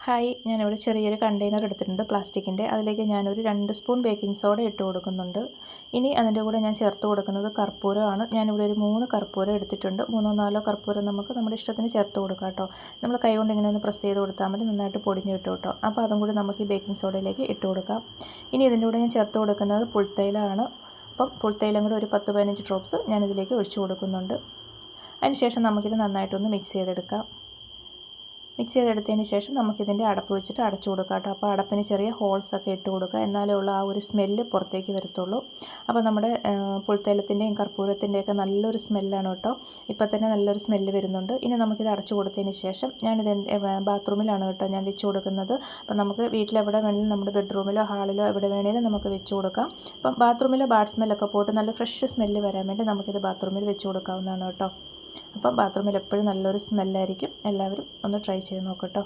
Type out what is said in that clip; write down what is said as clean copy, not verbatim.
Hi, ഞാനിവിടെ ചെറിയൊരു container എടുത്തിട്ടുണ്ട് പ്ലാസ്റ്റിക്കിൻ്റെ. അതിലേക്ക് ഞാനൊരു 2 സ്പൂൺ ബേക്കിംഗ് സോഡ ഇട്ട് കൊടുക്കുന്നുണ്ട്. ഇനി അതിൻ്റെ കൂടെ ഞാൻ ചേർത്ത് കൊടുക്കുന്നത് കർപ്പൂരമാണ്. ഞാനിവിടെ ഒരു 3 കർപ്പൂരം എടുത്തിട്ടുണ്ട്. 3-4 കർപ്പൂരം നമുക്ക് നമ്മുടെ ഇഷ്ടത്തിന് ചേർത്ത് കൊടുക്കാം കേട്ടോ. നമ്മൾ കൈ കൊണ്ട് ഇങ്ങനെ ഒന്ന് പ്രസ് ചെയ്ത് കൊടുത്താൽ മതി, നന്നായിട്ട് പൊടിഞ്ഞ് കിട്ടും കേട്ടോ. അപ്പോൾ അതും കൂടി നമുക്ക് ഈ ബേക്കിംഗ് സോഡയിലേക്ക് ഇട്ട് കൊടുക്കാം. ഇനി ഇതിൻ്റെ കൂടെ ഞാൻ ചേർത്ത് കൊടുക്കുന്നത് പുൽത്തൈലമാണ്. അപ്പം പുൽത്തൈലം കൂടെ ഒരു 10-15 ഡ്രോപ്സ് ഞാനിതിലേക്ക് ഒഴിച്ചു കൊടുക്കുന്നുണ്ട്. അതിനുശേഷം നമുക്കിത് നന്നായിട്ടൊന്ന് മിക്സ് ചെയ്തെടുക്കാം. മിക്സ് ചെയ്തെടുത്തതിന് ശേഷം നമുക്കിതിൻ്റെ അടപ്പ് വെച്ചിട്ട് അടച്ചു കൊടുക്കാം കേട്ടോ. അപ്പോൾ അടപ്പിന് ചെറിയ ഹോൾസൊക്കെ ഇട്ട് കൊടുക്കുക, എന്നാലേ ഉള്ള ആ ഒരു സ്മെല്ല് പുറത്തേക്ക് വരത്തുള്ളൂ. അപ്പോൾ നമ്മുടെ പുൽത്തൈലത്തിൻ്റെയും കർപ്പൂരത്തിൻ്റെയൊക്കെ നല്ലൊരു സ്മെല്ലാണ് കേട്ടോ. ഇപ്പം തന്നെ നല്ലൊരു സ്മെല്ല് വരുന്നുണ്ട്. ഇനി നമുക്കിത് അടച്ചു കൊടുത്തതിന് ശേഷം ഞാനിത് ബാത്റൂമിലാണ് കേട്ടോ ഞാൻ വെച്ച് കൊടുക്കുന്നത്. അപ്പം നമുക്ക് വീട്ടിലെവിടെ വേണമെങ്കിലും നമ്മുടെ ബെഡ്റൂമിലോ ഹാളിലോ എവിടെ വേണമെങ്കിലും നമുക്ക് വെച്ച് കൊടുക്കാം. അപ്പം ബാത്റൂമിലെ ബാഡ് സ്മെല്ലൊക്കെ പോയിട്ട് നല്ല ഫ്രഷ് സ്മെല്ല് വരാൻ വേണ്ടി നമുക്കിത് ബാത്റൂമിൽ വെച്ച് കൊടുക്കാവുന്നതാണ് കേട്ടോ. അപ്പം ബാത്റൂമിൽ എപ്പോഴും നല്ലൊരു സ്മെല്ലായിരിക്കും. എല്ലാവരും ഒന്ന് ട്രൈ ചെയ്ത് നോക്കട്ടോ.